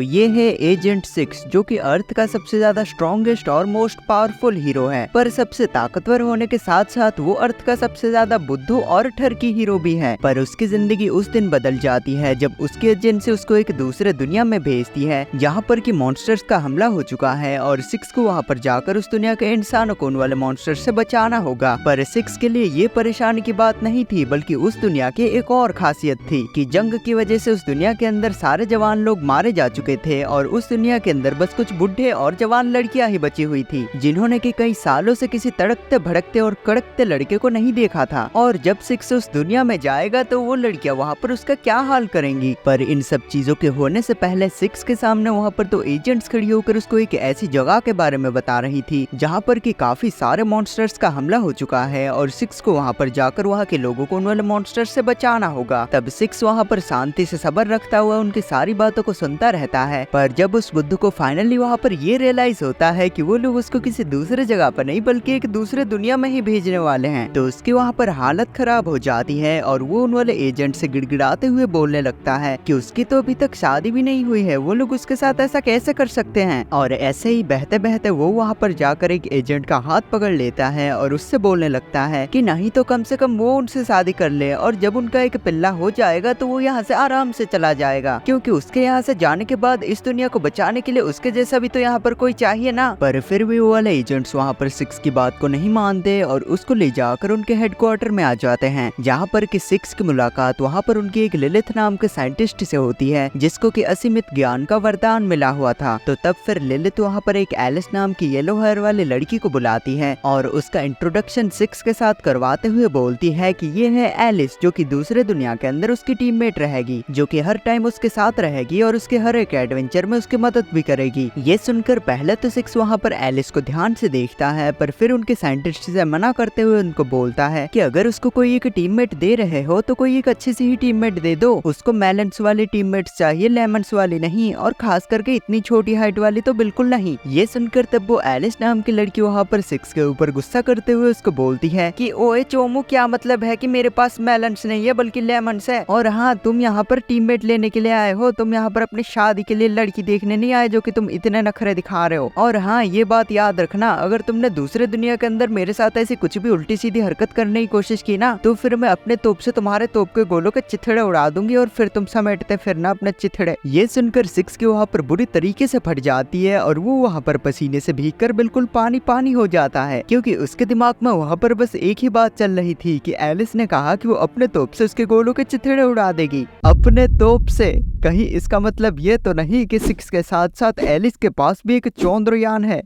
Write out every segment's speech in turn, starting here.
ये है एजेंट 6 जो कि अर्थ का सबसे ज्यादा स्ट्रॉन्गेस्ट और मोस्ट पावरफुल हीरो है। पर सबसे ताकतवर होने के साथ साथ वो अर्थ का सबसे ज्यादा बुद्धू और ठरकी हीरो भी है। पर उसकी जिंदगी उस दिन बदल जाती है जब उसकी एजेंसी उसको एक दूसरे दुनिया में भेजती है जहाँ पर कि मॉन्स्टर्स का हमला हो चुका है और 6 को वहाँ पर जाकर उस दुनिया के इंसानों को उन वाले मॉन्स्टर्स से बचाना होगा। पर 6 के लिए ये परेशानी की बात नहीं थी, बल्कि उस दुनिया की एक और खासियत थी कि जंग की वजह से उस दुनिया के अंदर सारे जवान लोग मारे जा चुके थे और उस दुनिया के अंदर बस कुछ बुढ़े और जवान लड़कियां ही बची हुई थी जिन्होंने कि कई सालों से किसी तड़कते भड़कते और कड़कते लड़के को नहीं देखा था। और जब 6 उस दुनिया में जाएगा तो वो लड़कियां वहाँ पर उसका क्या हाल करेंगी। पर इन सब चीजों के होने से पहले 6 के सामने वहाँ पर तो एजेंट्स खड़ी होकर उसको एक ऐसी जगह के बारे में बता रही थी जहाँ पर कि काफी सारे मॉन्स्टर्स का हमला हो चुका है और 6 को वहाँ पर जाकर वहाँ के लोगों को उन वाले मॉन्स्टर्स से बचाना होगा। तब 6 वहाँ पर शांति से सब्र रखता हुआ उनकी सारी बातों को सुनता रहता है। पर जब उस बुद्धू को फाइनली वहाँ पर ये रियलाइज होता है कि वो लोग उसको किसी दूसरे जगह पर नहीं बल्कि एक दूसरे दुनिया में ही भेजने वाले हैं, तो उसकी वहाँ पर हालत खराब हो जाती है और वो उन वाले एजेंट से गिड़गिड़ाते हुए बोलने लगता है कि उसकी तो अभी तक शादी भी नहीं हुई है, वो लोग उसके साथ ऐसा कैसे कर सकते हैं। और ऐसे ही बहते बहते वो वहाँ पर जाकर एक एजेंट का हाथ पकड़ लेता है और उससे बोलने लगता है कि नहीं तो कम से कम वो उनसे शादी कर ले और जब उनका एक पिल्ला हो जाएगा तो वो यहाँ से आराम से चला जाएगा, क्योंकि उसके यहाँ से जाने के बाद इस दुनिया को बचाने के लिए उसके जैसा भी तो यहाँ पर कोई चाहिए ना। पर फिर भी वो वाले एजेंट्स वहाँ पर 6 की बात को नहीं मानते और उसको ले जाकर उनके हेडक्वार्टर में आ जाते हैं जहाँ पर कि 6 की मुलाकात वहाँ पर उनकी एक लिलिथ नाम के साइंटिस्ट से होती है जिसको कि असीमित ज्ञान का वरदान मिला हुआ था। तो तब फिर लिलिथ वहाँ पर एक एलिस नाम की येलो हेयर वाली लड़की को बुलाती है और उसका इंट्रोडक्शन 6 के साथ करवाते हुए बोलती है कि ये है एलिस जो कि दूसरे दुनिया के अंदर उसकी टीममेट रहेगी, जो कि हर टाइम उसके साथ रहेगी और उसके हर एक एडवेंचर में उसकी मदद भी करेगी। ये सुनकर पहले तो 6 वहाँ पर एलिस को ध्यान से देखता है, पर फिर उनके साइंटिस्ट से मना करते हुए उनको बोलता है कि अगर उसको कोई एक टीममेट दे रहे हो तो कोई एक अच्छी सी ही टीममेट दे दो, उसको मेलन्स वाली टीममेट चाहिए, लेमन्स वाली नहीं, और खास करके इतनी छोटी हाइट वाली तो बिल्कुल नहीं। ये सुनकर तब वो एलिस नाम की लड़की वहाँ पर 6 के ऊपर गुस्सा करते हुए उसको बोलती है कि ओए चोमू, क्या मतलब है कि मेरे पास मेलन्स नहीं है बल्कि लेमन्स है, और हाँ तुम यहाँ पर टीममेट लेने के लिए आए हो, तुम यहाँ पर अपनी शादी के लिए लड़की देखने नहीं आए जो कि तुम इतने नखरे दिखा रहे हो। और हाँ ये बात याद रखना, अगर तुमने दूसरे दुनिया के अंदर मेरे साथ ऐसी कुछ भी उल्टी सीधी हरकत करने की कोशिश की ना तो फिर मैं अपने तोप से तुम्हारे तोप के गोलों के चिथड़े उड़ा दूंगी और फिर तुम समेटते फिरना अपने चिथड़े। ये सुनकर 6 के वहाँ पर बुरी तरीके से फट जाती है और वो वहाँ पर पसीने से भीगकर बिल्कुल पानी पानी हो जाता है, क्योंकि उसके दिमाग में वहाँ पर बस एक ही बात चल रही थी कि एलिस ने कहा कि वो अपने तोप से उसके गोलों के चिथड़े उड़ा देगी। अपने तोप से, कहीं इसका मतलब ये तो नहीं कि 6 के साथ साथ एलिस के पास भी एक चंद्रयान है।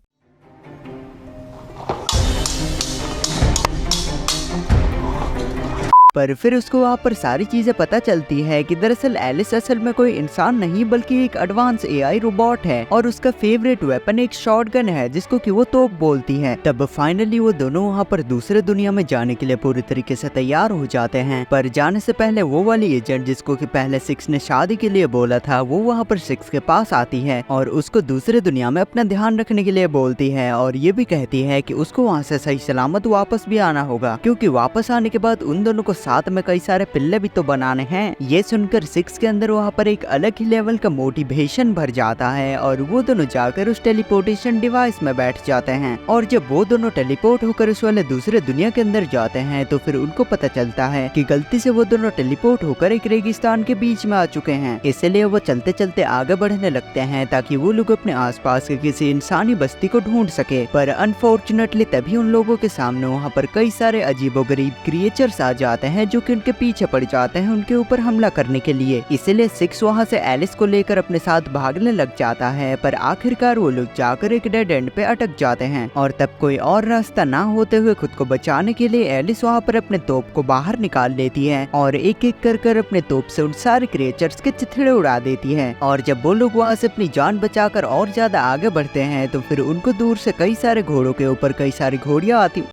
पर फिर उसको वहाँ पर सारी चीजें पता चलती है कि दरअसल एलिस असल में कोई इंसान नहीं बल्कि एक एडवांस एआई रोबोट है और उसका फेवरेट वेपन एक शॉटगन है जिसको कि वो तोप बोलती है। तब फाइनली वो दोनों वहाँ पर दूसरे दुनिया में जाने के लिए पूरी तरीके से तैयार हो जाते हैं। पर जाने से पहले वो वाली एजेंट जिसको कि पहले 6 ने शादी के लिए बोला था वो वहाँ पर 6 के पास आती है और उसको दूसरे दुनिया में अपना ध्यान रखने के लिए बोलती है और ये भी कहती है कि उसको वहाँ से सही सलामत वापस भी आना होगा, क्योंकि वापस आने के बाद उन दोनों को साथ में कई सारे पिल्ले भी तो बनाने हैं। ये सुनकर 6 के अंदर वहाँ पर एक अलग ही लेवल का मोटिवेशन भर जाता है और वो दोनों जाकर उस टेलीपोर्टेशन डिवाइस में बैठ जाते हैं। और जब वो दोनों टेलीपोर्ट होकर उस वाले दूसरे दुनिया के अंदर जाते हैं तो फिर उनको पता चलता है कि गलती से वो दोनों टेलीपोर्ट होकर एक रेगिस्तान के बीच में आ चुके हैं, इसलिए वो चलते चलते आगे बढ़ने लगते हैं ताकि वो लोग अपने आसपास के किसी इंसानी बस्ती को ढूंढ सके। पर अनफॉर्चुनेटली तभी उन लोगों के सामने वहाँ पर कई सारे अजीबोगरीब क्रिएचर्स आ जाते हैं जो कि उनके पीछे पड़ जाते हैं उनके ऊपर हमला करने के लिए। इसलिए 6 वहाँ से एलिस को लेकर अपने साथ भागने लग जाता है, पर आखिरकार वो लोग जाकर एक डेड एंड पे अटक जाते हैं और तब कोई और रास्ता ना होते हुए खुद को बचाने के लिए एलिस वहाँ पर अपने तोप को बाहर निकाल लेती है और एक एक कर अपने तोप से उन सारे क्रिएचर्स के चिथड़े उड़ा देती है। और जब वो लोग वहाँ से अपनी जान बचाकर और ज्यादा आगे बढ़ते हैं तो फिर उनको दूर से कई सारे घोड़ों के ऊपर कई सारी घोड़ियाँ आती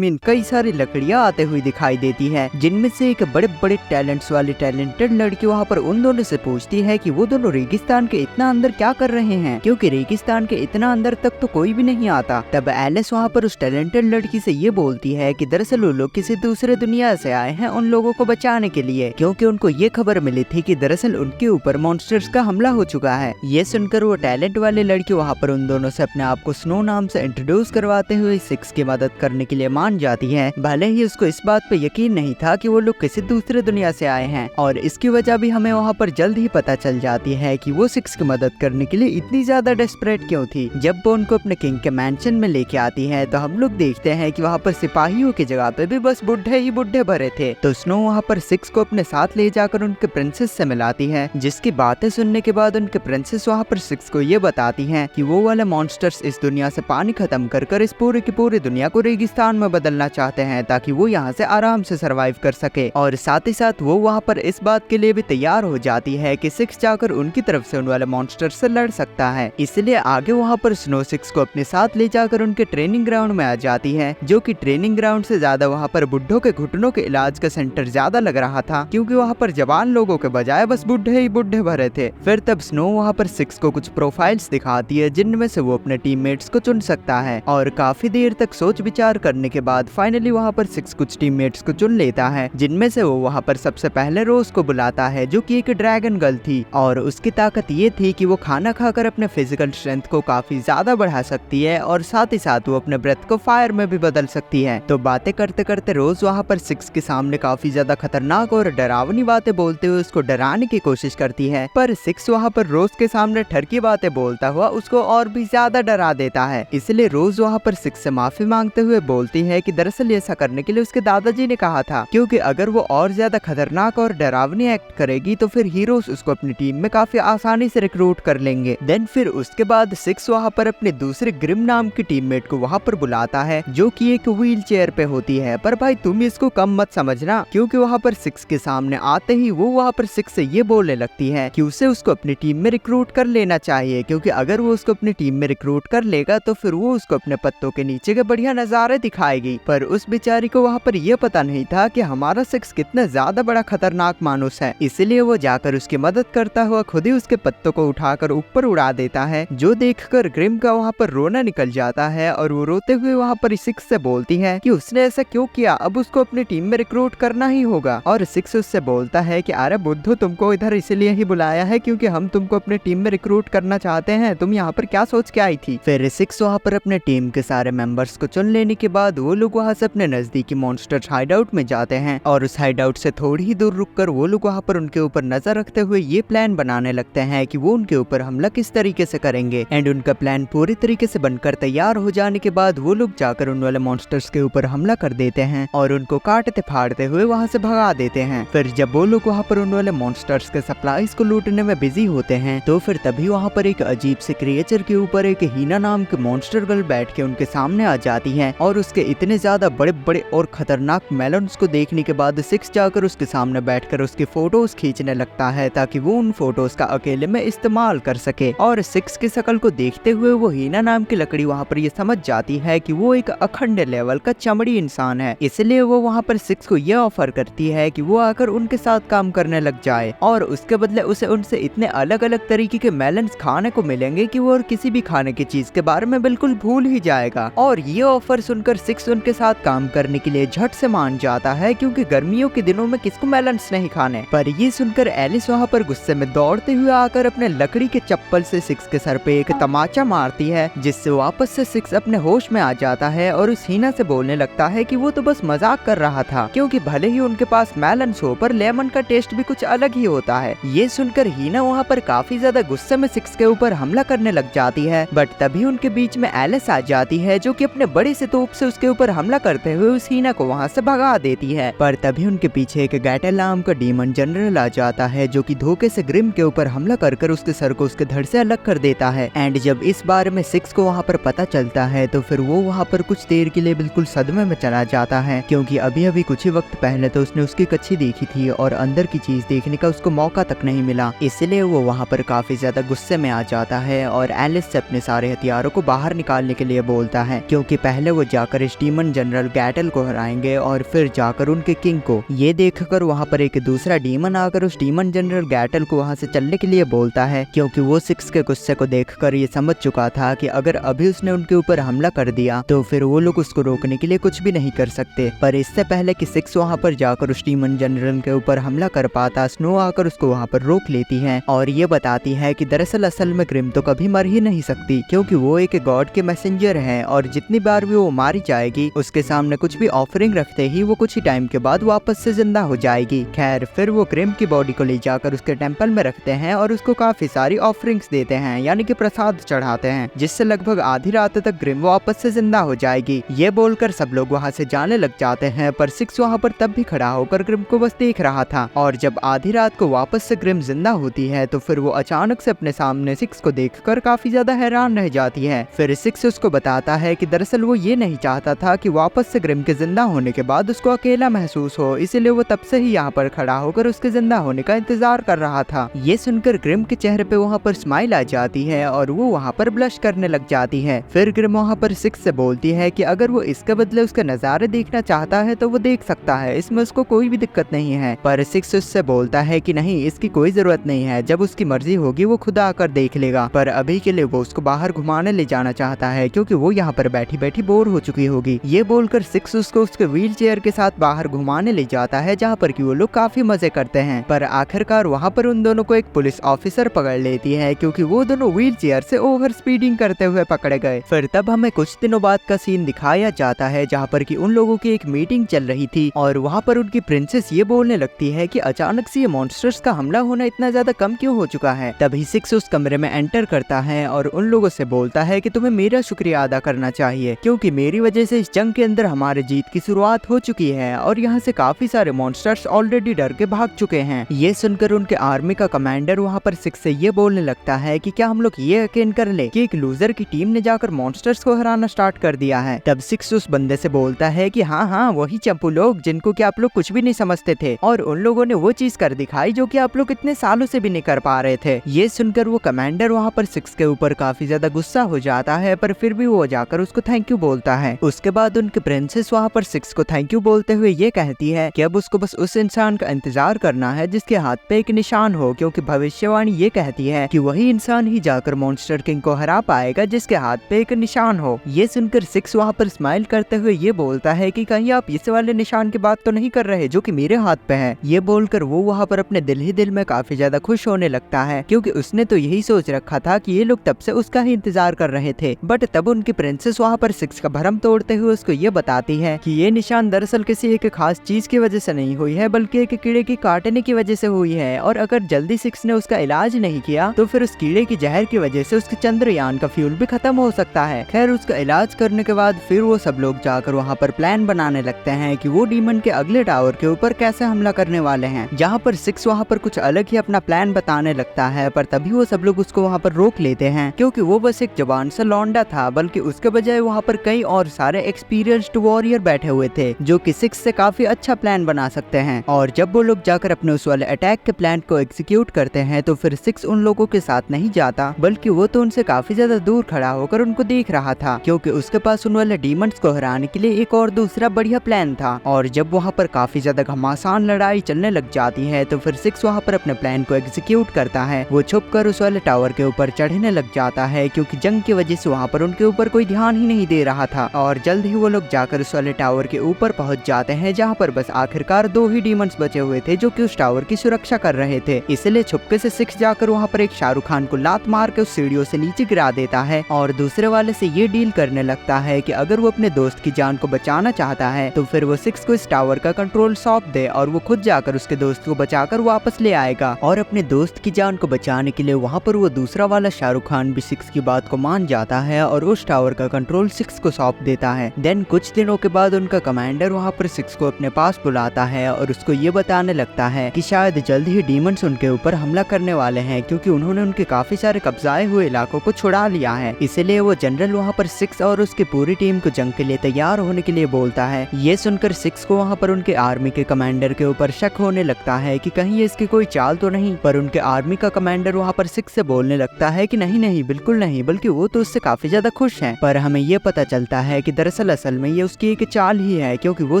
कई सारी लकड़ियाँ आते हुई दिखाई देती है जिनमें से एक बड़े बड़े टैलेंट्स वाली टैलेंटेड लड़की वहाँ पर उन दोनों से पूछती है कि वो दोनों रेगिस्तान के इतना अंदर क्या कर रहे हैं, क्योंकि रेगिस्तान के इतना अंदर तक तो कोई भी नहीं आता। तब एलिस वहाँ पर उस टैलेंटेड लड़की से ये बोलती है कि दरअसल वो लोग किसी दूसरे दुनिया से आए हैं उन लोगों को बचाने के लिए, क्योंकि उनको ये खबर मिली थी कि दरअसल उनके ऊपर मॉन्स्टर्स का हमला हो चुका है। ये सुनकर वो टैलेंट वाली लड़की वहाँ पर उन दोनों से अपने आप को स्नो नाम से इंट्रोड्यूस करवाते हुए सिक्स की मदद करने के लिए मान जाती है। भले ही उसको इस बात पे यकीन नहीं था कि वो लोग किसी दूसरे दुनिया से आए हैं, और इसकी वजह भी हमें वहाँ पर जल्द ही पता चल जाती है कि वो सिक्स की मदद करने के लिए इतनी ज्यादा डेस्परेट क्यों थी। जब वो उनको अपने किंग के मैंशन में लेके आती है तो हम लोग देखते हैं कि वहाँ पर सिपाहियों की जगह पे भी बस बुढ़े ही बुढ़े भरे थे। तो स्नो वहाँ पर सिक्स को अपने साथ ले जाकर उनके प्रिंसेस से मिलाती है, जिसकी बातें सुनने के बाद उनके प्रिंसेस वहाँ पर सिक्स को ये बताती हैं कि वो वाले मॉन्स्टर्स इस दुनिया से पानी खत्म कर इस पूरे की पूरी दुनिया को रेगिस्तान में बदलना चाहते हैं, ताकि वो यहाँ से आराम से सरवाइव कर सके। और साथ ही साथ वो वहाँ पर इस बात के लिए भी तैयार हो जाती है कि सिक्स जाकर उनकी तरफ से उन वाले मॉन्स्टर से लड़ सकता है। इसलिए आगे वहाँ पर स्नो सिक्स को अपने साथ ले जाकर उनके ट्रेनिंग ग्राउंड में आ जाती है, जो कि ट्रेनिंग ग्राउंड से ज्यादा वहाँ पर बुढ़ों के घुटनों के इलाज का सेंटर ज्यादा लग रहा था, क्योंकि वहाँ पर जवान लोगों के बजाय बस बुढ़े ही बुढ़े भरे थे। फिर तब स्नो वहाँ पर सिक्स को कुछ प्रोफाइल्स दिखाती है जिनमें से वो अपने टीममेट्स को चुन सकता है, और काफी देर तक सोच विचार करने के बाद फाइनली वहाँ पर सिक्स कुछ टीममेट्स को चुन लेता है, जिनमें से वो वहाँ पर सबसे पहले रोज को बुलाता है, जो कि एक ड्रैगन गर्ल थी, और उसकी ताकत ये थी कि वो खाना खाकर अपने फिजिकल स्ट्रेंथ को काफी ज्यादा बढ़ा सकती है, और साथ ही साथ वो अपने ब्रेथ को फायर में भी बदल सकती है। तो बातें करते करते रोज वहाँ पर सिक्स के सामने काफी ज्यादा खतरनाक और डरावनी बातें बोलते हुए उसको डराने की कोशिश करती है, पर सिक्स वहाँ पर रोज के सामने ठरकी बातें बोलता हुआ उसको और भी ज्यादा डरा देता है। इसलिए रोज वहाँ पर सिक्स से माफी मांगते हुए बोलती है कि दरअसल ऐसा करने के लिए उसके दादाजी ने कहा था, क्योंकि अगर वो और ज्यादा खतरनाक और डरावनी एक्ट करेगी तो फिर हीरोज उसको अपनी टीम में काफी आसानी से रिक्रूट कर लेंगे। देन फिर उसके बाद सिक्स वहाँ पर अपने दूसरे ग्रिम नाम की टीममेट को वहाँ पर बुलाता है, जो कि एक व्हील चेयर पे होती है। पर भाई तुम इसको कम मत समझना, क्योंकि वहाँ पर सिक्स के सामने आते ही वो वहाँ पर सिक्स से ये बोलने लगती है कि उसे उसको अपनी टीम में रिक्रूट कर लेना चाहिए, क्योंकि अगर वो उसको अपनी टीम में रिक्रूट कर लेगा तो फिर वो उसको अपने पत्तों के नीचे के बढ़िया नजारे दिखाएगी। पर उस बेचारी को वहाँ पर यह पता नहीं था कि हमारा सिक्स कितना ज्यादा बड़ा खतरनाक मानुस है, इसलिए वो जाकर उसकी मदद करता हुआ खुद ही उसके पत्तों को उठाकर ऊपर उड़ा देता है, जो देखकर ग्रिम का वहाँ पर रोना निकल जाता है, और वो रोते हुए वहाँ पर सिक्स से बोलती है कि उसने ऐसा क्यों किया, अब उसको अपनी टीम में रिक्रूट करना ही होगा। और सिक्स उससे बोलता है कि अरे बुद्धू, तुमको इधर इसलिए ही बुलाया है क्योंकि हम तुमको अपने टीम में रिक्रूट करना चाहते हैं, तुम यहाँ पर क्या सोच के आई थी। फिर सिक्स वहाँ पर अपने टीम के सारे मेंबर्स को चुन लेने के बाद वो लोग वहाँ से अपने नजदीकी मॉन्स्टर हाइडआउट में जाते हैं, और उस हाइडआउट से थोड़ी ही दूर रुककर वो लोग वहाँ पर उनके ऊपर नजर रखते हुए ये प्लान बनाने लगते हैं कि वो उनके ऊपर हमला किस तरीके से करेंगे। एंड उनका प्लान पूरी तरीके से बनकर तैयार हो जाने के बाद वो लोग जाकर उन वाले मॉन्स्टर्स के ऊपर हमला कर देते हैं और उनको काटते फाड़ते हुए वहाँ से भगा देते हैं। फिर जब वो लोग वहाँ पर उन वाले मॉन्स्टर्स के सप्लाईज को लूटने में बिजी होते हैं तो फिर तभी वहाँ पर एक अजीब से क्रिएचर के ऊपर एक हीना नाम के मॉन्स्टर गर्ल बैठ के उनके सामने आ जाती है, और उसके इतने ज्यादा बड़े बड़े और खतरनाक मेलन्स को देखने के बाद सिक्स जाकर उसके सामने बैठकर उसके फोटोज खींचने लगता है ताकि वो उन फोटोज का अकेले में इस्तेमाल कर सके। और सिक्स की शक्ल को देखते हुए वो हीना नाम की लकड़ी वहाँ पर ये समझ जाती है कि वो एक अखंड लेवल का चमड़ी इंसान है, इसलिए वो वहाँ पर सिक्स को ये ऑफर करती है कि वो आकर उनके साथ काम करने लग जाए, और उसके बदले उसे उनसे इतने अलग अलग तरीके के मेलन्स खाने को मिलेंगे कि वो और किसी भी खाने की चीज के बारे में बिल्कुल भूल ही जाएगा। और ये ऑफर सुनकर सिक्स उनके साथ काम करने के लिए झट से मान जाता है, क्योंकि गर्मियों के दिनों में किसको मेलन्स नहीं खाने। पर ये सुनकर एलिस वहाँ पर गुस्से में दौड़ते हुए आकर अपने लकड़ी के चप्पल से सिक्स के सर पे एक तमाचा मारती है, जिससे वापस से सिक्स अपने होश में आ जाता है और उस हीना से बोलने लगता है कि वो तो बस मजाक कर रहा था, क्योंकि भले ही उनके पास मेलन्स हो पर लेमन का टेस्ट भी कुछ अलग ही होता है। ये सुनकर हीना वहाँ पर काफी ज्यादा गुस्से में सिक्स के ऊपर हमला करने लग जाती है, बट तभी उनके बीच में एलिस आ जाती है, जो कि अपने बड़े से तोप से उसके ऊपर हमला करते हुए उस हीना को वहाँ से भगा देती है। पर तभी उनके पीछे एक गैटल नाम का डीमन जनरल आ जाता है, जो कि धोखे से ग्रिम के ऊपर हमला कर उसके सर को उसके धड़ से अलग कर देता है। एंड जब इस बारे में सिक्स को वहाँ पर पता चलता है तो फिर वो वहाँ पर कुछ देर के लिए बिल्कुल सदमे में चला जाता है, क्योंकि अभी अभी कुछ ही वक्त पहले तो उसने उसकी कच्ची देखी थी और अंदर की चीज देखने का उसको मौका तक नहीं मिला। इसलिए वो वहाँ पर काफी ज्यादा गुस्से में आ जाता है और एलिस से अपने सारे हथियारों को बाहर निकालने के लिए बोलता है, क्योंकि पहले वो जाकर इस डीमन जनरल गैटल को हराएंगे और फिर जाकर और उनके किंग को। ये देखकर वहाँ पर एक दूसरा डीमन आकर उस डीमन जनरल गैटल को वहाँ से चलने के लिए बोलता है, क्योंकि वो सिक्स के गुस्से को देखकर ये समझ चुका था कि अगर अभी उसने उनके ऊपर हमला कर दिया तो फिर वो लोग उसको रोकने के लिए कुछ भी नहीं कर सकते। पर इससे पहले कि सिक्स वहाँ पर जाकर उस डीमन जनरल के ऊपर हमला कर पाता, स्नो आकर उसको वहाँ पर रोक लेती है और ये बताती है कि दरअसल असल में ग्रिम तो कभी मर ही नहीं सकती, क्योंकि वो एक गॉड के मैसेंजर है और जितनी बार भी वो मारी जाएगी उसके सामने कुछ भी ऑफरिंग रखते ही वो कुछ ही टाइम के बाद वापस से जिंदा हो जाएगी। खैर फिर वो ग्रिम की बॉडी को ले जाकर उसके टेम्पल में रखते हैं और उसको काफी सारी ऑफरिंग्स देते हैं, यानी कि प्रसाद चढ़ाते हैं, जिससे लगभग आधी रात तक ग्रिम वापस से जिंदा हो जाएगी। ये बोलकर सब लोग वहाँ से जाने लग जाते हैं, पर सिक्स वहाँ पर तब भी खड़ा होकर ग्रिम को बस देख रहा था। और जब आधी रात को वापस से ग्रिम जिंदा होती है तो फिर वो अचानक से अपने सामने सिक्स को देखकर काफी ज्यादा हैरान रह जाती है। फिर सिक्स उसको बताता है कि दरअसल वो ये नहीं चाहता था कि वापस से ग्रिम के जिंदा होने के बाद उसको अकेला महसूस हो, इसीलिए वो तब से ही यहाँ पर खड़ा होकर उसके जिंदा होने का इंतजार कर रहा था। ये सुनकर ग्रिम के चेहरे पे वहाँ पर स्माइल आ जाती है और वो वहाँ पर ब्लश करने लग जाती है। फिर ग्रिम वहाँ पर सिक्स से बोलती है कि अगर वो इसके बदले उसके नजारे देखना चाहता है तो वो देख सकता है, इसमें उसको कोई भी दिक्कत नहीं है। पर सिक्स उससे बोलता है कि नहीं, इसकी कोई जरूरत नहीं है, जब उसकी मर्जी होगी वो खुद आकर देख लेगा। पर अभी के लिए वो उसको बाहर घुमाने ले जाना चाहता है, क्योंकि वो यहाँ पर बैठी बैठी बोर हो चुकी होगी। ये बोलकर सिक्स उसको उसके व्हील चेयर के साथ बाहर घुमाने ले जाता है, जहाँ पर कि वो लोग काफी मजे करते हैं। पर आखिरकार वहाँ पर उन दोनों को एक पुलिस ऑफिसर पकड़ लेती है, क्योंकि वो दोनों व्हील चेयर से ओवर स्पीडिंग करते हुए पकड़े गए। फिर तब हमें कुछ दिनों बाद का सीन दिखाया जाता है, जहाँ पर कि उन लोगों की एक मीटिंग चल रही थी और वहाँ पर उनकी प्रिंसेस ये बोलने लगती है कि अचानक से ये मॉन्स्टर्स का हमला होना इतना ज्यादा कम क्यों हो चुका है। तभी सिक्स उस कमरे में एंटर करता है और उन लोगों से बोलता है कि तुम्हें मेरा शुक्रिया अदा करना चाहिए, क्योंकि मेरी वजह से इस जंग के अंदर हमारे जीत की शुरुआत हो चुकी है और यहाँ से काफी सारे मॉन्स्टर्स ऑलरेडी डर के भाग चुके हैं। ये सुनकर उनके आर्मी का कमांडर वहाँ पर सिक्स से ये बोलने लगता है कि क्या हम लोग ये यकीन कर ले कि एक लूजर की टीम ने जाकर मॉन्स्टर्स को हराना स्टार्ट कर दिया है। तब सिक्स उस बंदे से बोलता है कि हाँ हाँ, वही चंपू लोग जिनको कि आप लोग कुछ भी नहीं समझते थे, और उन लोगों ने वो चीज कर दिखाई जो कि आप लोग इतने सालों से भी नहीं कर पा रहे थे। ये सुनकर वो कमांडर वहाँ पर सिक्स के ऊपर काफी ज्यादा गुस्सा हो जाता है, पर फिर भी वो जाकर उसको थैंक यू बोलता है। उसके बाद उनके प्रिंसेस वहाँ पर सिक्स को थैंक यू बोलते हुए ये कहती है कि अब उसको बस उस इंसान का इंतजार करना है जिसके हाथ पे एक निशान हो, क्योंकि भविष्यवाणी ये कहती है कि वही इंसान ही जाकर मॉन्स्टर किंग को हरा पाएगा जिसके हाथ पे एक निशान हो। ये सुनकर सिक्स वहाँ पर स्माइल करते हुए ये बोलता है कि कहीं आप इस वाले निशान की बात तो नहीं कर रहे जो कि मेरे हाथ पे है। ये बोलकर वो वहाँ पर अपने दिल ही दिल में काफी ज्यादा खुश होने लगता है, क्योंकि उसने तो यही सोच रखा था कि ये लोग तब से उसका ही इंतजार कर रहे थे। बट तब उनकी प्रिंसेस वहाँ पर सिक्स का भरम तोड़ते हुए उसको ये बताती है कि ये निशान दरअसल किसी एक खास चीज की वजह से नहीं हुई है, बल्कि एक कीड़े की काटने की वजह से हुई है, और अगर जल्दी सिक्स ने उसका इलाज नहीं किया तो फिर उस कीड़े की जहर की वजह से उसके चंद्रयान का फ्यूल भी खत्म हो सकता है। खैर उसका इलाज करने के बाद फिर वो सब लोग जाकर वहाँ पर प्लान बनाने लगते हैं कि वो डीमन के अगले टावर के ऊपर कैसे हमला करने वाले हैं, जहाँ पर सिक्स वहाँ पर कुछ अलग ही अपना प्लान बताने लगता है। पर तभी वो सब लोग उसको वहाँ पर रोक लेते हैं, क्योंकि वो बस एक जवान सा लौंडा था, बल्कि उसके बजाय वहाँ पर कई और सारे एक्सपीरियंस्ड वॉरियर बैठे हुए थे जो कि सिक्स से काफी अच्छा प्लान बना सकते हैं। और जब वो लोग जाकर अपने उस वाले अटैक के प्लान को एग्जीक्यूट करते हैं तो फिर सिक्स उन लोगों के साथ नहीं जाता, बल्कि वो तो उनसे काफी ज्यादा दूर खड़ा होकर उनको देख रहा था, क्योंकि उसके पास उन वाले डीमंस को हराने के लिए एक और दूसरा बढ़िया प्लान था। और जब वहाँ पर काफी ज्यादा घमासान लड़ाई चलने लग जाती है तो फिर सिक्स वहाँ पर अपने प्लान को एग्जीक्यूट करता है। वो छुपकर उस वाले टावर के ऊपर चढ़ने लग जाता है, क्योंकि जंग की वजह से वहाँ पर उनके ऊपर कोई ध्यान ही नहीं दे रहा था। और जल्द ही वो लोग जाकर उस वाले टावर के ऊपर पहुँच जाते हैं, जहाँ पर बस आखिरकार 2 ही डीमंस बचे हुए थे जो कि उस टावर की सुरक्षा कर रहे थे। इसलिए छुपके से सिक्स जाकर वहाँ पर एक शाहरुख खान को लात मार के उस सीढ़ियों से नीचे गिरा देता है, और दूसरे वाले से ये डील करने लगता है कि अगर वो अपने दोस्त की जान को बचाना चाहता है तो फिर वो सिक्स को इस टावर का कंट्रोल सौंप दे और वो खुद जाकर उसके दोस्त को बचाकर वापस ले आएगा। और अपने दोस्त की जान को बचाने के लिए वहाँ पर वो दूसरा वाला शाहरुख खान भी सिक्स की बात को मान जाता है और उस टावर का कंट्रोल सिक्स को सौंप देता है। देन कुछ दिनों के बाद उनका कमांडर वहाँ पर सिक्स को अपने पास बुलाता है और उसको ये बताने लगता है कि शायद जल्द ही डीमंस उनके ऊपर हमला करने वाले हैं, क्योंकि उन्होंने उनके काफी सारे कब्जाए हुए इलाकों को छुड़ा लिया है। इसीलिए वो जनरल वहाँ पर सिक्स और उसकी पूरी टीम को जंग के लिए तैयार होने के लिए बोलता है। ये सुनकर सिक्स को वहाँ पर उनके आर्मी के कमांडर के ऊपर शक होने लगता है कि कहीं ये इसकी कोई चाल तो नहीं, पर उनके आर्मी का कमांडर वहाँ पर सिक्स से बोलने लगता है कि नहीं नहीं, बिल्कुल नहीं, बल्कि वो तो उससे काफी ज्यादा खुश हैं। पर हमें ये पता चलता है कि दरअसल असल में ये उसकी एक चाल ही है, क्योंकि वो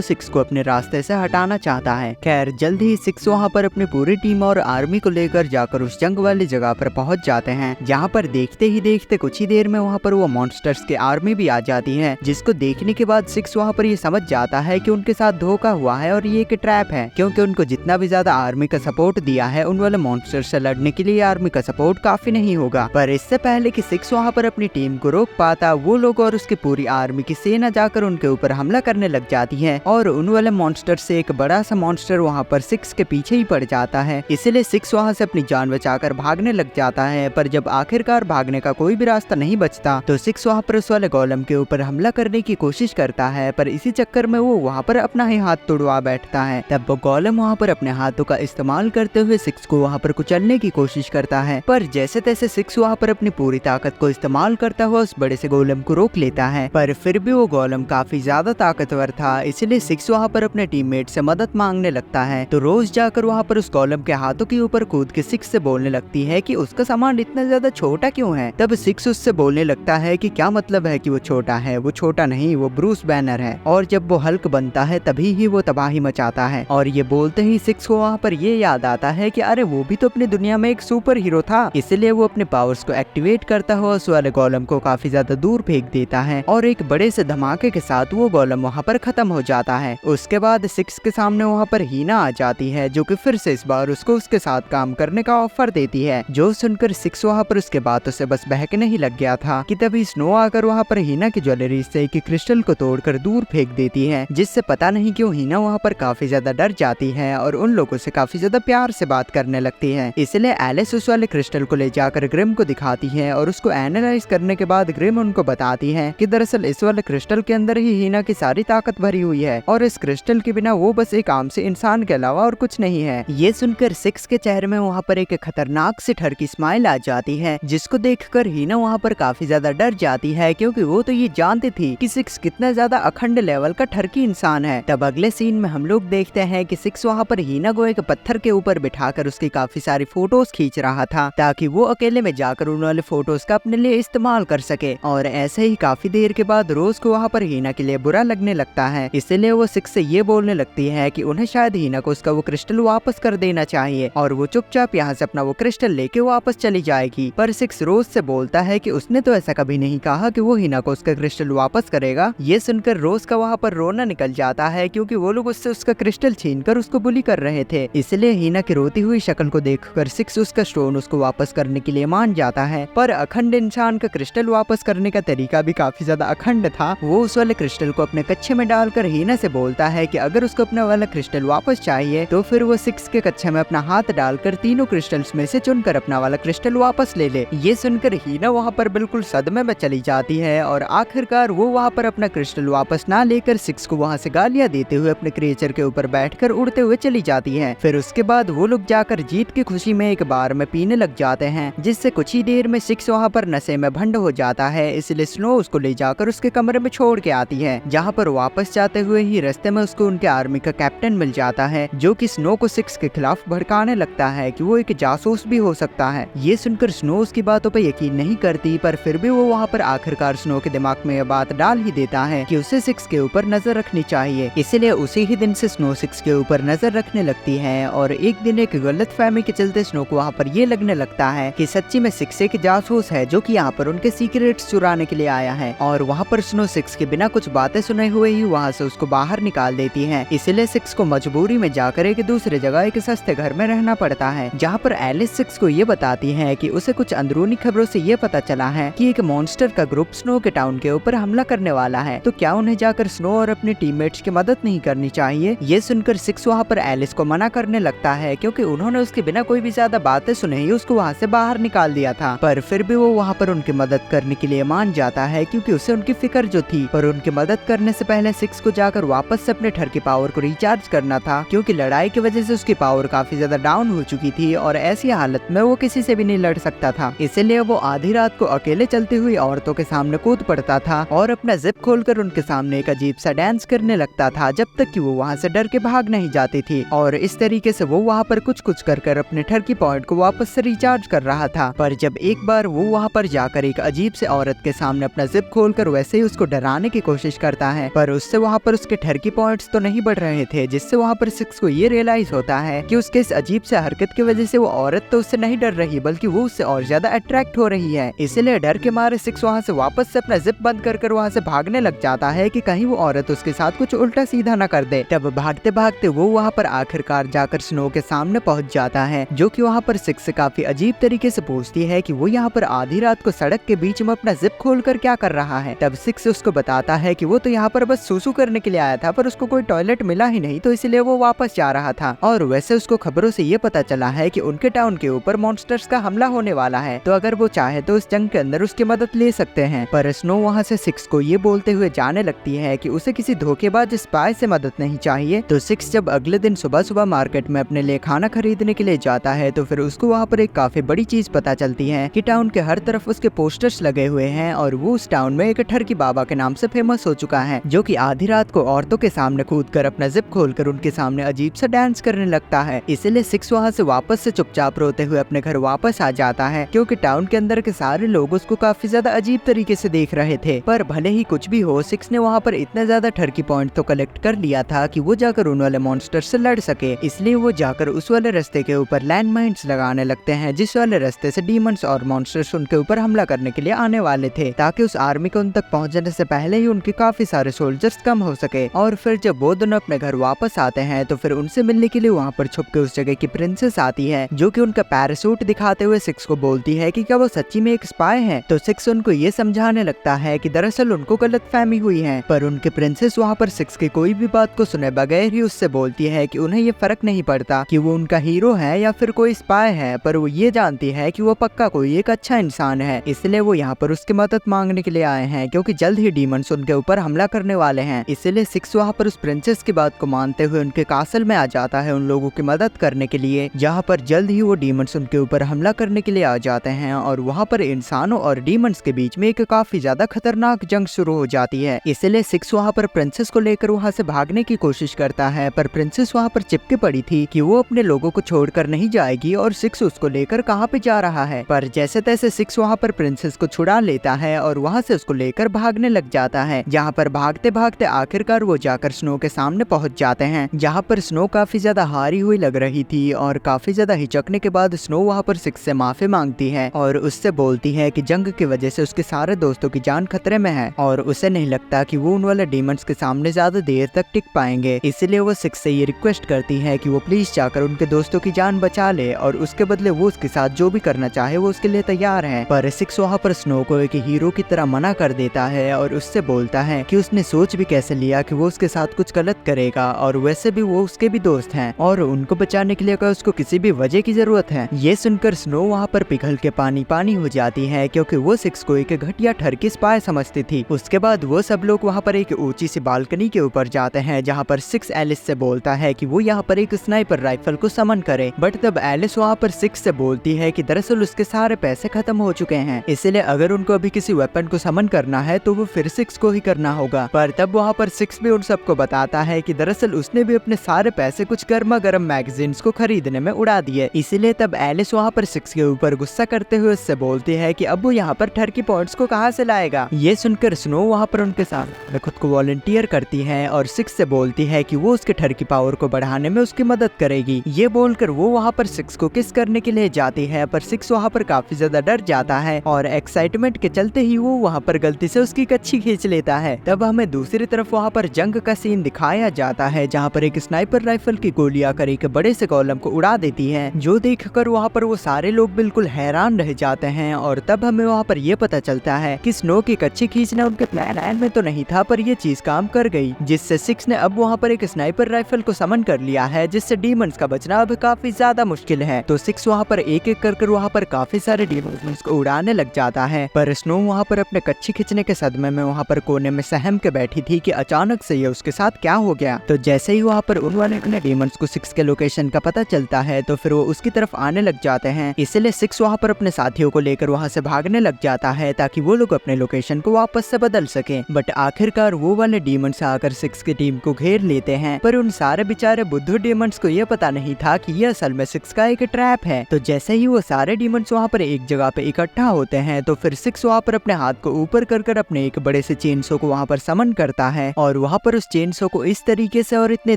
सिक्स को अपने रास्ते से हटाना चाहता है। खैर जल्द ही सिक्स वहाँ पर अपनी पूरी टीम और आर्मी को लेकर जाकर उस जंग वाली जगह पर पहुंच जाते हैं, जहाँ पर देखते ही देखते कुछ ही देर में वहाँ पर वो मॉन्स्टर्स की आर्मी भी आ जाती है, जिसको देखने के बाद सिक्स वहाँ पर ये समझ जाता है कि उनके साथ धोखा हुआ है और ये एक ट्रैप है, क्योंकि उनको जितना भी ज्यादा आर्मी का सपोर्ट दिया है उन वाले मॉन्स्टर से लड़ने के लिए आर्मी का सपोर्ट काफी नहीं होगा। पर इससे पहले कि सिक्स वहाँ पर अपनी टीम को रोक पाता, वो लोग और उसकी पूरी आर्मी की सेना जाकर उनके ऊपर हमला करने लग जाती है और उन वाले मॉन्स्टर से एक बड़ा सा मॉन्स्टर वहाँ पर सिक्स के पीछे ही पड़ जाता है। इसलिए सिक्स वहाँ से अपनी जान बचाकर भागने लग जाता है। पर जब आखिरकार भागने का कोई भी रास्ता नहीं बचता तो सिक्स वहाँ पर उस वाले गोलम के ऊपर हमला करने की कोशिश करता है, पर इसी चक्कर में वो वहाँ पर अपना ही हाथ तोड़वा बैठता है। तब वो गोलम वहाँ पर अपने हाथों का इस्तेमाल करते हुए सिक्स को वहाँ पर कुचलने की कोशिश करता है, पर जैसे तैसे सिक्स वहाँ पर अपनी पूरी ताकत को इस्तेमाल करता हुआ उस बड़े से गोलम को रोक लेता है। पर फिर भी वो गोलम काफी ज्यादा ताकतवर था, इसलिए सिक्स वहाँ पर अपने टीममेट से मदद मांगने लगता है। तो रोज जाकर वहाँ पर उस गोलम के हाथों के ऊपर कूद के सिक्स से बोलने लगती है कि उसका सामान इतना ज्यादा छोटा क्यों है। तब सिक्स उससे बोलने लगता है कि क्या मतलब है कि वो छोटा है, वो छोटा नहीं, वो ब्रूस बैनर है। और जब वो हल्क बनता है तभी ही वो तबाही मचाता है। और ये बोलते ही सिक्स को वहाँ पर ये याद आता है कि अरे वो भी तो अपनी दुनिया में एक सुपर हीरो था। इसलिए वो अपने पावर्स को एक्टिवेट करता हुआ उस वाले गोलम को काफी ज्यादा दूर फेंक देता है और एक बड़े से धमाके के साथ वो गोलम वहाँ पर खत्म हो जाता है। उसके बाद सिक्स के सामने वहाँ पर हीना आ जाती है, जो कि फिर से इस बार उसको उसके साथ काम करने का ऑफर देती है। जो सुनकर सिक्स वहाँ पर उसके बातों से बस बहकने ही लग गया था कि तभी स्नो आकर वहाँ पर हीना की ज्वेलरी से एक क्रिस्टल को तोड़कर दूर फेंक देती है, जिससे पता नहीं क्यों हीना वहाँ पर काफी ज्यादा डर जाती है और उन लोगों से काफी ज्यादा प्यार से बात करने लगती है। इसलिए एलिस उस वाले क्रिस्टल को ले जाकर ग्रिम को दिखाती है और उसको एनालाइज करने के बाद ग्रिम उनको बताती है कि दरअसल इस वाले क्रिस्टल के अंदर ही हीना की सारी ताकत भरी हुई है और इस क्रिस्टल के बिना वो बस एक आम से इंसान के अलावा और कुछ नहीं है। ये सुनकर सिक्स के चेहरे में वहाँ पर एक खतरनाक सी ठर की स्माइल आ जाती है, जिसको देखकर हीना वहाँ पर काफी ज्यादा डर जाती है, क्योंकि वो तो ये जानती थी कि सिक्स कितना ज्यादा अखंड लेवल का ठरकी इंसान है। तब अगले सीन में हम लोग देखते हैं कि सिक्स वहाँ पर हीना को एक पत्थर के ऊपर बिठाकर उसकी काफी सारी फोटोज खींच रहा था, ताकि वो अकेले में जाकर उन वाले फोटोज का अपने लिए इस्तेमाल कर सके। और ऐसे ही काफी देर के बाद रोज को वहाँ पर हीना के लिए बुरा लगने लगता है, इसलिए वो सिक्स से ये बोलने लगती है कि उन्हें शायद हीना को उसका वो क्रिस्टल वापस कर देना चाहिए और वो चुपचाप यहाँ से अपना वो क्रिस्टल लेके वापस चली जाएगी। पर सिक्स रोज से बोलता है कि उसने तो ऐसा कभी नहीं कहा कि वो हीना को उसका क्रिस्टल वापस करेगा। ये सुनकर रोज का वहाँ पर रोना निकल जाता है, क्योंकि वो लोग उससे उसका क्रिस्टल छीनकर उसको बुली कर रहे थे। इसलिए हीना की रोती हुई शक्ल को देखकर सिक्स उसका स्टोन उसको वापस करने के लिए मान जाता है। पर अखंड इंसान का क्रिस्टल वापस करने का तरीका भी काफी ज्यादा अखंड था। वो उस वाले क्रिस्टल को अपने कच्छे में डालकर हीना से बोलता है कि अगर उसको अपना वाला क्रिस्टल वापस चाहिए तो फिर वो सिक्स के कच्छे में अपना हाथ डालकर तीनों क्रिस्टल्स में से चुनकर अपना वाला क्रिस्टल वापस ले ले। ये सुनकर हीना वहाँ पर बिल्कुल सदमे में चली जाती है और आखिरकार वो वहाँ पर अपना क्रिस्टल वापस ना लेकर सिक्स को वहाँ से गालियाँ देते हुए अपने क्रिएचर के ऊपर बैठकर उड़ते हुए चली जाती है। फिर उसके बाद वो लोग जाकर जीत की खुशी में एक बार में पीने लग जाते हैं, जिससे कुछ ही देर में सिक्स वहाँ पर नशे में भंड हो जाता है। इसलिए स्नो उसको ले जाकर उसके कमरे में छोड़ के आती है, जहाँ पर वापस जाते हुए ही रास्ते में उसको उनके आर्मी का कैप्टन मिल जाता है, जो कि स्नो को सिक्स के खिलाफ भड़काने लगता है कि वो एक जासूस भी हो सकता है। ये सुनकर स्नो उसकी बातों पर यकीन नहीं करती, पर फिर भी वो वहाँ पर आखिरकार स्नो के दिमाग में यह बात डाल ही देता है कि उसे सिक्स के ऊपर नजर रखनी चाहिए। इसलिए उसी ही दिन से स्नो सिक्स के ऊपर नजर रखने लगती है और एक दिन एक गलत फहमी के चलते स्नो को वहाँ पर ये लगने लगता है कि सच्ची में सिक्स एक जासूस है, जो कि यहाँ पर उनके सीक्रेट्स चुराने के लिए आया है। और वहाँ पर स्नो सिक्स के बिना कुछ बातें सुने हुए ही वहाँ से उसको बाहर निकाल देती है। इसलिए सिक्स को मजबूरी में जाकर एक दूसरे जगह एक सस्ते घर में रहना पड़ता है, जहाँ पर एलिस सिक्स को ये बताती है कि उसे कुछ अंदरूनी खबरों से ये पता चला है कि एक मॉन्स्टर का ग्रुप स्नो के टाउन के ऊपर हमला करने वाला है, तो क्या उन्हें जाकर स्नो और अपने टीममेट्स की मदद नहीं करनी चाहिए। ये सुनकर सिक्स वहाँ पर एलिस को मना करने लगता है, क्योंकि उन्होंने उसके बिना कोई भी ज्यादा बातें सुने ही उसको वहाँ से बाहर निकाल दिया था। पर फिर भी वो वहाँ पर उनकी मदद करने के लिए मान जाता है, क्योंकि उसे उनकी फिक्र जो थी। पर उनकी मदद करने से पहले सिक्स को जाकर वापस से अपने ठर की पावर को रिचार्ज करना था, क्योंकि लड़ाई की वजह से उसकी पावर काफी ज्यादा डाउन हो चुकी थी और ऐसी हालत में वो किसी से भी नहीं लड़ सकता था। इसलिए वो आधी रात को अकेले चलती हुई औरतों के सामने कूद पड़ता था और अपना जिप खोलकर उनके सामने एक अजीब सा डांस करने लगता था, जब तक कि वो वहाँ से डर के भाग नहीं जाती थी। और इस तरीके से वो वहाँ पर कुछ कुछ कर अपने ठर की पॉइंट को वापस से रिचार्ज कर रहा था। पर जब एक बार वो वहाँ पर जाकर एक अजीब से औरत के सामने अपना जिप खोलकर वैसे ही उसको डराने की कोशिश करता है, पर उससे वहाँ पर उसके ठर की पॉइंट्स तो नहीं बढ़ रहे थे, जिससे वहाँ पर सिक्स को ये रियलाइज होता है कि उसके इस अजीब से हरकत की वजह से वो औरत तो उससे नहीं डर रही बल्कि वो उससे और ज्यादा अट्रैक्ट हो रही है। इसलिए डर के मारे सिक्स वहाँ से वापस से अपना जिप बंद कर वहाँ से भागने लग जाता है कि कहीं वो औरत उसके साथ कुछ उल्टा सीधा न कर दे। तब भागते भागते वो वहाँ पर आखिरकार जाकर स्नो के सामने पहुँच जाता है, जो कि वहाँ पर सिक्स से काफी अजीब तरीके से पूछती है कि वो यहाँ पर आधी रात को सड़क के बीच में अपना जिप खोलकर क्या कर रहा है। तब सिक्स उसको बताता है कि वो तो यहाँ पर बस सूसू करने के लिए आया था, पर उसको कोई टॉयलेट मिला ही नहीं, तो इसलिए वो वापस जा रहा था। और वैसे उसको खबरों से ये पता चला है कि उनके टाउन के ऊपर मॉन्स्टर्स का हमला होने वाला है, तो अगर वो चाहे तो उस जंग के अंदर उसकी मदद ले सकते हैं। पर स्नो वहाँ से सिक्स को ये बोलते हुए जाने लगती है कि उसे किसी धोखेबाज स्पाई से मदद नहीं चाहिए। तो सिक्स जब अगले दिन सुबह सुबह मार्केट में अपने लिए खाना खरीदने के लिए जाता है, तो फिर उसको वहाँ पर एक काफी बड़ी चीज पता चलती है कि टाउन के हर तरफ उसके पोस्टर्स लगे हुए हैं और वो उस टाउन में एक ठरकी बाबा के नाम से फेमस हो चुका है, जो कि आधी रात को औरतों के सामने कूदकर अपना जिप खोलकर उनके सामने अजीब सा डांस करने लगता है। इसलिए सिक्स वहाँ से वापस से चुपचाप रोते हुए अपने घर वापस आ जाता है, क्योंकि टाउन के अंदर के सारे लोग उसको काफी ज्यादा अजीब तरीके से देख रहे थे। पर भले ही कुछ भी हो, सिक्स ने वहाँ पर इतना ज्यादा ठरकी पॉइंट तो कलेक्ट कर लिया था कि वो जाकर उन वाले मॉन्स्टर से लड़ सके। इसलिए वो जाकर उस वाले रास्ते के ऊपर लैंड माइन्स लगाने लगते हैं, जिस वाले रास्ते से डीमंस और मॉन्स्टर्स उनके ऊपर हमला करने के लिए आने वाले थे, ताकि उस आर्मी को उन तक पहुंचने से पहले ही उनके काफी सारे सोल्जर्स कम हो सके। और फिर जब वो दोनों अपने घर वापस आते हैं, तो फिर उनसे मिलने के लिए वहाँ पर छुप के उस जगह की प्रिंसेस आती है, जो कि उनका पैरासूट दिखाते हुए सिक्स को बोलती है कि क्या वो सच्ची में एक स्पाई है। तो सिक्स उनको ये समझाने लगता है कि दरअसल उनको गलतफहमी हुई है। पर उनके प्रिंसेस वहाँ पर सिक्स की कोई भी बात को सुने बगैर ही उससे बोलती है कि उन्हें ये फर्क नहीं पड़ता कि वो उनका हीरो है या फिर कोई स्पाई है, पर वो ये जानती है कि वो पक्का कोई एक अच्छा इंसान है। इसलिए वो यहाँ पर उसकी मदद मांगने के लिए आए हैं, क्योंकि जल्द ही डीमंस उनके ऊपर हमला करने वाले हैं। इसलिए सिक्स वहाँ पर उस प्रिंसेस की बात को मानते हुए उनके कासल में आ जाता है उन लोगों की मदद करने के लिए, जहाँ पर जल्द ही वो डीमंस उनके ऊपर हमला करने के लिए आ जाते हैं। और वहाँ पर इंसानों और डीमंस के बीच में एक काफी ज्यादा खतरनाक जंग शुरू हो जाती है। इसलिए सिक्स वहाँ पर प्रिंसेस को लेकर वहाँ से भागने की कोशिश करता है, पर प्रिंसेस वहाँ पर चिपके पड़ी थी कि वो अपने लोगों को छोड़कर नहीं जाएगी और सिक्स उसको लेकर कहाँ पे जा रहा है। पर जैसे तैसे सिक्स वहाँ पर प्रिंसेस को छुड़ा लेता है और वहाँ से उसको लेकर भागने लग जाता है, जहाँ पर भागते भागते आखिरकार वो जाकर स्नो के सामने पहुँच जाते हैं, जहाँ पर स्नो काफी ज्यादा हारी हुई लग रही थी। और काफी ज्यादा हिचकने के बाद स्नो वहाँ पर सिक्स से माफी मांगती है और उससे बोलती है कि जंग की वजह से उसके सारे दोस्तों की जान खतरे में है और उसे नहीं लगता कि वो उन वाले डीमंस के सामने ज्यादा देर तक टिक पाएंगे। इसलिए वो सिक्स से ये रिक्वेस्ट करती है कि वो प्लीज जाकर उनके दोस्तों की जान बचा ले और उसके बदले वो उसके साथ जो भी करना चाहे वो उसके लिए तैयार है। पर सिक्स वहाँ पर स्नो को एक हीरो की तरह मना कर देता है और उससे बोलता है कि उसने सोच भी कैसे लिया कि वो उसके साथ कुछ गलत करेगा, और वैसे भी वो उसके भी दोस्त हैं और उनको बचाने के लिए अगर उसको किसी भी वजह की जरूरत है। ये सुनकर स्नो वहाँ पर पिघल के पानी पानी हो जाती है, क्योंकि वो सिक्स को एक घटिया ठरकी स्पाई समझती थी। उसके बाद वो सब लोग वहाँ पर एक ऊंची सी बालकनी के ऊपर जाते हैं, जहाँ पर सिक्स एलिस से बोलता है कि वो यहाँ पर एक स्नाइपर राइफल को समन करे। बट तब एलिस वहाँ पर सिक्स से बोलती है कि दरअसल उसके सारे पैसे खत्म हो चुके हैं, इसलिए अगर उनको अभी किसी वेपन को समन करना है तो वो फिर सिक्स को ही करना होगा। पर तब वहाँ पर सिक्स भी उन सबको बताता है कि दरअसल उसने भी अपने सारे पैसे कुछ गर्मा गर्म मैगजीन्स को खरीदने में उड़ा दिए। इसलिए तब एलिस वहाँ पर सिक्स के ऊपर गुस्सा करते हुए उससे बोलती है कि अब वो यहाँ पर ठरकी पॉइंट्स को कहाँ से लाएगा। ये सुनकर स्नो वहाँ पर उनके साथ खुद को वॉलंटियर करती है और सिक्स से बोलती है कि वो उसके ठरकी पावर को बढ़ाने में उसकी मदद करेगी। ये बोलकर वो वहाँ पर सिक्स को किस करने के लिए जाती है, पर सिक्स वहाँ पर काफी ज्यादा डर जाता है और एक्साइटमेंट के चलते ही वो वहाँ पर गलती से उसकी कच्छी खींच लेता है। तब हमें दूसरी तरफ वहाँ पर जंग का सीन दिखाया जाता है, जहाँ पर एक स्नाइपर राइफल की गोली आकर एक बड़े से कॉलम को उड़ा देती है, जो देखकर वहाँ पर वो सारे लोग बिल्कुल हैरान रह जाते हैं। और तब हमें वहाँ पर ये पता चलता है कि स्नो की कच्छी खींचना उनके प्लान में तो नहीं था, पर ये चीज काम कर गई, जिससे सिक्स ने अब वहाँ पर एक स्नाइपर राइफल को समन कर लिया है, जिससे डीमंस का बचना अब काफी ज्यादा मुश्किल है। तो सिक्स वहाँ पर एक एक कर वहाँ पर काफी सारे डीमंस को उड़ाने लग जाता है। पर स्नो वहाँ पर अपने कच्छी खींचने के सदमे में वहाँ पर कोने में सहम के बैठी थी कि अचानक से ये उसके साथ क्या हो गया। तो जैसे ही वहाँ पर उन वाले डीमंस को सिक्स के लोकेशन का पता चलता है, तो फिर वो उसकी तरफ आने लग जाते हैं। इसलिए सिक्स वहाँ पर अपने साथियों को लेकर वहाँ से भागने लग जाता है, ताकि वो लोग अपने लोकेशन को वापस से बदल सके। बट आखिरकार वो वाले डीमंस आकर सिक्स की टीम को घेर लेते हैं, पर उन सारे बेचारे बुद्धू डीमंस को ये पता नहीं था कि ये असल में सिक्स का एक ट्रैप है। तो जैसे ही वो सारे डीमंस वहाँ पर एक जगह पे इकट्ठा होते हैं, तो फिर सिक्स वहाँ पर अपने हाथ को ऊपर कर अपने एक बड़े से चेनसो को वहाँ पर समन करता है और वहाँ पर उस चेनसो को इस तरीके से और इतने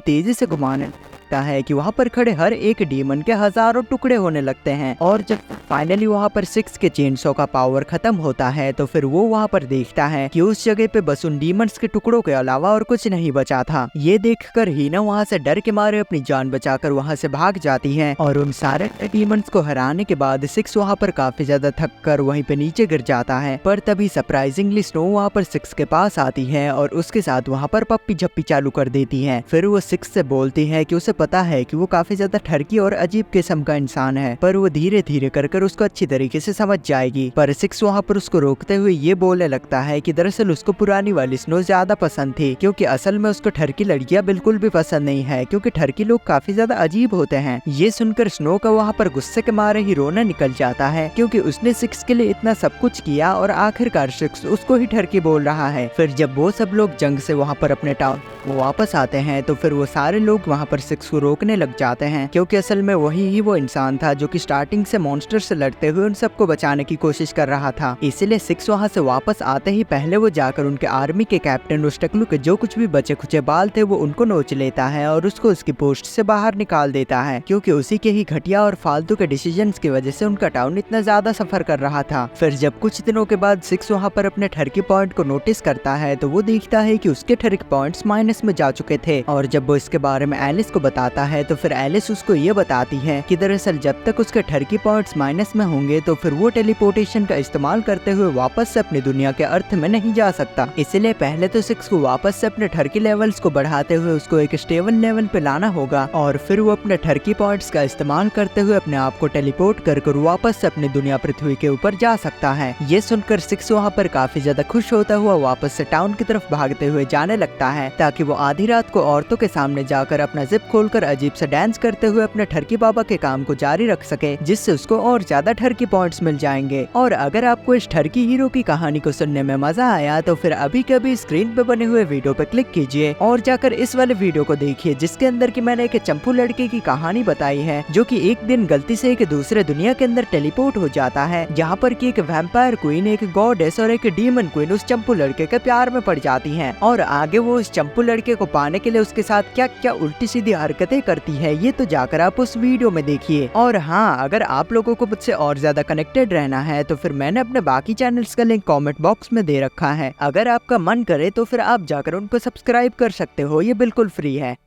तेजी से घुमाने लगता है कि वहाँ पर खड़े हर एक डीमन के हजारों टुकड़े होने लगते हैं। और जब फाइनली वहाँ पर 6 के चेनसो का पावर खत्म होता है तो फिर वो वहाँ पर देखता है कि उस जगह पे बस उन डीमंस के टुकड़ों के अलावा और कुछ नहीं बचा था। ये देखकर हीना वहाँ से डर के मारे अपनी जान बचाकर वहाँ से भाग जाती है और उन सारे डीमंस को हराने के बाद 6 वहाँ पर काफी ज्यादा थक कर वहीं पे नीचे गिर जाता है। पर तभी सरप्राइजिंगली स्नो वहाँ पर 6 के पास आती है और उसके साथ वहाँ पर पप्पी झप्पी चालू कर देती है। फिर वो 6 से बोलती है कि उसे पता है कि वो काफी ज्यादा ठरकी और अजीब किस्म का इंसान है, पर वो धीरे धीरे कर उसको अच्छी तरीके से समझ जाएगी। पर 6 वहाँ पर उसको रोकते हुए ये बोलने लगता है कि दरअसल उसको पुरानी वाली स्नो ज्यादा पसंद थी, क्योंकि असल में उसको ठरकी लड़कियां बिल्कुल भी पसंद नहीं है, क्योंकि ठरकी लोग काफी ज्यादा अजीब होते हैं। ये सुनकर स्नो का वहाँ पर गुस्से के मारे ही रोना निकल जाता है, क्योंकि उसने 6 के लिए इतना सब कुछ किया और आखिरकार 6 उसको ही ठरकी बोल रहा है। फिर जब वो सब लोग जंग से वहाँ पर अपने टाउन वापस आते हैं तो फिर वो सारे लोग वहाँ पर 6 को रोकने लग जाते हैं, क्योंकि असल में वही ही वो इंसान था जो कि स्टार्टिंग से मॉन्स्टर से लड़ते हुए उन सबको बचाने की कोशिश कर रहा था। इसीलिए 6 वहाँ से वापस आते ही पहले वो जाकर उनके आर्मी के कैप्टन रुस्टकलू के जो कुछ भी बचे खुचे बाल थे वो उनको नोच लेता है और उसको उसकी पोस्ट से बाहर निकाल देता है, क्योंकि उसी के ही घटिया और फालतू के डिसीजंस की वजह से उनका टाउन इतना ज्यादा सफर कर रहा था। फिर जब कुछ दिनों के बाद 6 वहाँ पर अपने ठरकी पॉइंट को नोटिस करता है तो वो देखता है कि उसके ठरकी पॉइंट्स माइनस में जा चुके थे। और जब वो इसके बारे में एलिस को बताता है तो फिर एलिस उसको ये बताती है कि दरअसल जब तक उसके ठरकी पॉइंट्स माइनस में होंगे तो फिर वो टेलीपोर्टेशन का इस्तेमाल करते हुए वापस से अपनी दुनिया के अर्थ में नहीं जा सकता। इसलिए पहले तो 6 को वापस से अपने ठरकी लेवल्स को बढ़ाते हुए उसको एक स्टेबल लेवल पे लाना होगा और फिर वो अपने ठरकी पॉइंट्स का इस्तेमाल करते हुए अपने आप को टेलीपोर्ट कर वापस से अपनी दुनिया पृथ्वी के ऊपर जा सकता है। ये सुनकर 6 वहाँ पर काफी ज्यादा खुश होता हुआ वापस से टाउन की तरफ भागते हुए जाने लगता है, ताकि वो आधी रात को औरतों के सामने जाकर अपना जिप खोलकर अजीब सा डांस करते हुए अपने ठरकी बाबा के काम को जारी रख सके, जिससे उसको और ज्यादा ठरकी पॉइंट्स मिल जाएंगे। और अगर आपको इस ठरकी हीरो की कहानी को सुनने में मजा आया तो फिर अभी के अभी स्क्रीन पे बने हुए वीडियो पे क्लिक कीजिए और जाकर इस वाले वीडियो को देखिए, जिसके अंदर की मैंने एक चंपू लड़के की कहानी बताई है जो कि एक दिन गलती से एक दूसरे दुनिया के अंदर टेलीपोर्ट हो जाता है, जहाँ पर की एक वैम्पायर क्वीन, एक गॉडेस और एक डीमन क्वीन उस चंपू लड़के के प्यार में पड़ जाती हैं। और आगे वो उस चंपू लड़के को पाने के लिए उसके साथ क्या क्या उल्टी सीधी हरकतें करती है, ये तो जाकर आप उस वीडियो में देखिए। और हाँ, अगर आप लोगों को मुझसे और ज्यादा कनेक्टेड रहना है तो फिर मैंने अपने बाकी चैनल्स का लिंक कमेंट बॉक्स में दे रखा है। अगर आपका मन करे तो फिर आप जाकर उनको सब्सक्राइब कर सकते हो, ये बिल्कुल फ्री है।